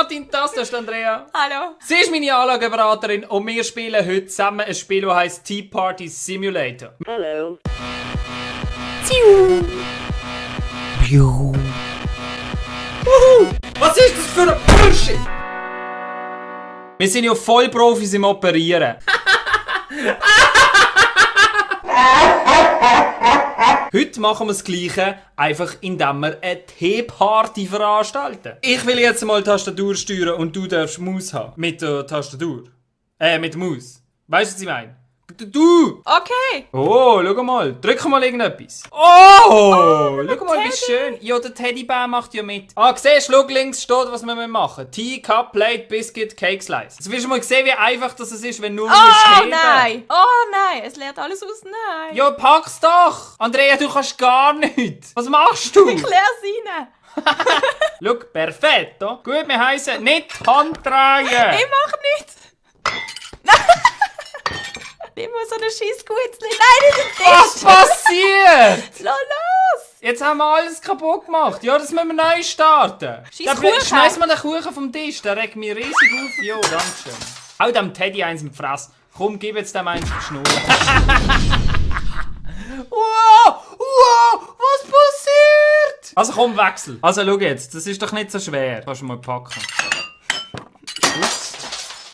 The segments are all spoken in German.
Martin, das ist Andrea. Hallo. Sie ist meine Anlageberaterin und wir spielen heute zusammen ein Spiel, das heisst Tea Party Simulator. Hello. Was ist das für ein Bullshit? Wir sind ja Vollprofis im Operieren. Heute machen wir das Gleiche, einfach indem wir eine Teeparty veranstalten. Ich will jetzt mal die Tastatur steuern und du darfst Maus haben. Mit der Tastatur. Mit der Maus. Weißt du, was ich meine? Du! Okay. Oh, schau mal. Drück mal irgendetwas. Oh! Schau mal, wie schön. Ja, der Teddybär macht ja mit. Ah, siehst du, schau, links steht, was wir machen. Tea, Cup, Plate, Biscuit, Cake Slice. Jetzt willst du mal sehen, wie einfach das ist, wenn nur Oh nein. Oh nein. Es leert alles aus. Nein. Ja, pack's doch! Andrea, du kannst gar nichts. Was machst du? Ich leere es rein. Schau, perfetto. Gut, wir heißen nicht Hand drehen. Ich mach nichts. Immer so eine Scheissgutzli. Nein, nicht im Was Tisch. passiert? Lass los. Jetzt haben wir alles kaputt gemacht. Ja, das müssen wir neu starten. Kuchen. Schmeiß mal den Kuchen vom Tisch, der regt mich riesig auf. Jo, danke schön. Hau dem Teddy eins im Fress. Komm, gib jetzt dem eins auf die Schnur. Wow, was passiert? Also komm, wechsel. Also schau jetzt, das ist doch nicht so schwer. Kannst du mal packen. Ups.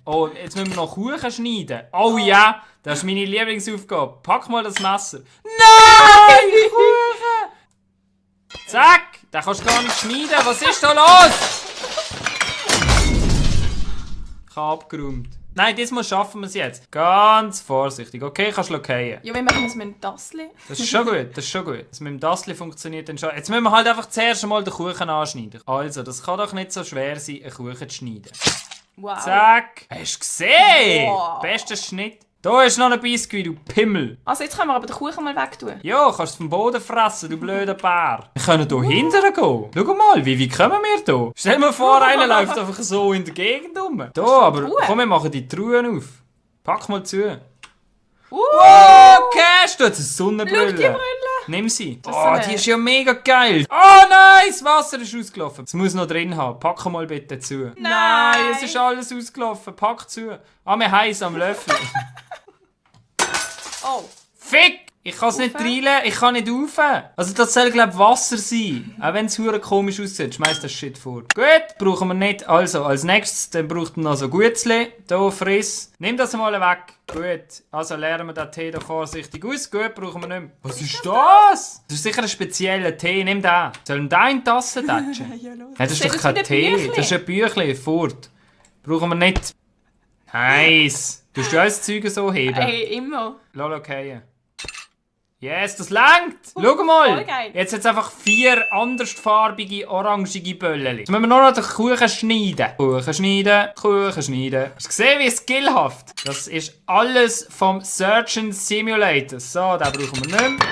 Oh, jetzt müssen wir noch Kuchen schneiden. Oh ja, das ist meine Lieblingsaufgabe. Pack mal das Messer. Nein! Kuchen! Zack! Den kannst du gar nicht schneiden. Was ist da los? Ich habe abgeräumt. Nein, diesmal schaffen wir es jetzt. Ganz vorsichtig. Okay, kannst du fallen. Ja, wir machen das mit dem Tassli. Das ist schon gut, das ist schon gut. Das mit dem Tassli funktioniert dann schon. Jetzt müssen wir halt einfach zuerst einmal den Kuchen anschneiden. Also, das kann doch nicht so schwer sein, einen Kuchen zu schneiden. Wow. Zack! Hast du gesehen? Wow. Bester Schnitt. Da ist noch ein Biskuit, du Pimmel. Also jetzt können wir aber den Kuchen mal wegtun. Ja, kannst du vom Boden fressen, du blöder Bär. Wir können hier hinterher gehen. Schau mal, wie kommen wir hier? Stell dir vor, einer läuft einfach so in der Gegend rum. Da, aber komm, wir machen die Truhen auf. Pack mal zu. Wow, Cash, du hast eine Sonnenbrille. Schau die Brille. Nimm sie. Das Oh, ist die ist ja mega geil. Oh nein, das Wasser ist ausgelaufen. Es muss noch drin haben. Pack mal bitte zu. Nein, es ist alles ausgelaufen. Pack zu. Ah, wir heiß am Löffel. Oh. Fick! Ich kann es nicht reinlegen, ich kann nicht rauf. Also das soll, glaube ich, Wasser sein. Auch wenn es hure komisch aussieht, schmeiß das Shit vor. Gut, brauchen wir nicht. Also, als nächstes, dann braucht man noch so Gutzli. Hier, friss. Nimm das mal weg. Gut, also leeren wir den Tee da vorsichtig aus. Gut, brauchen wir nicht mehr. Was ist das? Das ist sicher ein spezieller Tee, nimm den. Sollen wir den in die Tasse tatschen? Ja, los. Nein, das ist Sieht doch aus kein wie ein Tee. Büchlein. Das ist ein Büchlein, fort. Brauchen wir nicht. Nice. Du hast alles Zeug so heben. Hey, immer. Lass okay. Yes, das langt! Schau mal! Voll geil. Jetzt hat es einfach 4 andersfarbige, orangige Böllchen. Jetzt müssen wir nur noch den Kuchen schneiden. Kuchen schneiden, Kuchen schneiden. Hast du gesehen, wie skillhaft? Das ist alles vom Surgeon Simulator. So, den brauchen wir nicht mehr.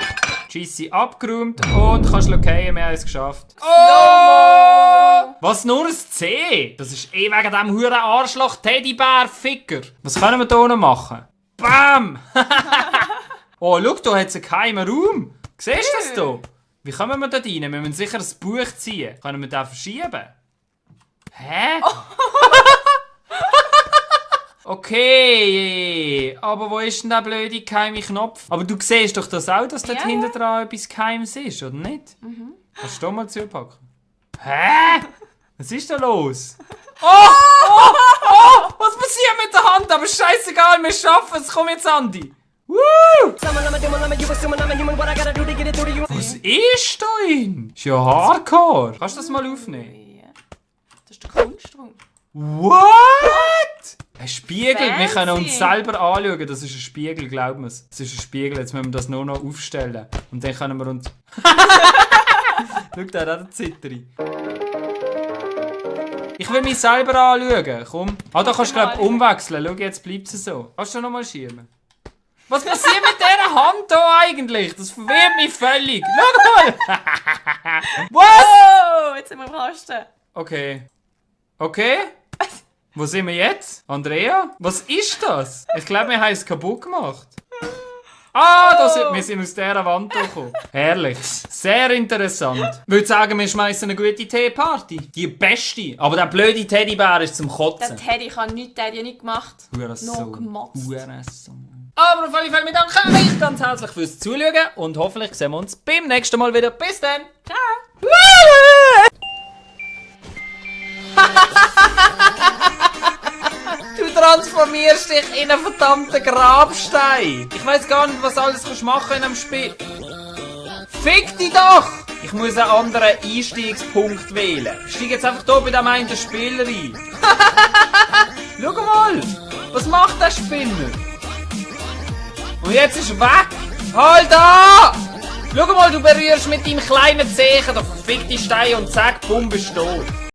Scheisse abgeräumt und kannst okay, wir haben es geschafft. Oh! Was, nur ein C? Das ist eh wegen dem huren Arschloch Teddybär-Ficker. Was können wir hier noch machen? Bam! Oh, schau, da hat es einen geheimen Raum. Siehst du das hier? Wie kommen wir da rein? Wir müssen sicher ein Buch ziehen. Können wir das verschieben? Hä? Okay, aber wo ist denn der blöde geheime Knopf? Aber du siehst doch das auch, dass dort Ja, hinten dran etwas Geheimes ist, oder nicht? Kannst du da mal zupacken? Hä? Was ist da los? Oh! Was passiert mit der Hand? Aber scheißegal, wir schaffen es. Komm jetzt, Andi. Woo! Was ist da drin? Ist ja Hardcore. Kannst du das mal aufnehmen? Das ist der Kunstraum. What? Ein Spiegel. Wir können uns Fancy. selber anschauen. Das ist ein Spiegel, glaub mir. Das ist ein Spiegel. Jetzt müssen wir das nur noch aufstellen. Und dann können wir uns... Schau, da hat eine Zitterin. Ich will mich selber anschauen. Komm. Ah, da kannst du, glaub ich, umwechseln. Schau, jetzt bleibt es so. Kannst du noch mal schirmen? Was passiert mit dieser Hand hier eigentlich? Das verwirrt mich völlig. Schau mal! Was? Oh, jetzt sind wir im Kasten. Okay. Okay? Wo sind wir jetzt? Andrea? Was ist das? Ich glaube, wir haben es kaputt gemacht. Wir sind aus dieser Wand gekommen. Herrlich. Sehr interessant. Ich würde sagen, wir schmeißen eine gute Teeparty. Die beste. Aber der blöde Teddybär ist zum Der Kotzen. Teddy kann nichts, der hat ja nicht gemacht. Hurensohn. Noch gemotzt. Hurensohn. Aber auf alle Fälle, wir danken euch ganz herzlich fürs Zuschauen und hoffentlich sehen wir uns beim nächsten Mal wieder. Bis dann. Ciao. Du transformierst dich in einen verdammten Grabstein. Ich weiß gar nicht, was alles kannst machen in einem Spiel. Fick dich doch! Ich muss einen anderen Einstiegspunkt wählen. Ich steige jetzt einfach hier bei dem einen Spieler ein. Schau mal! Was macht der Spinner? Und jetzt ist er weg! Halt da! Schau mal, du berührst mit deinem kleinen Zehen den verfickten Stein und zack, bumm, bist du tot.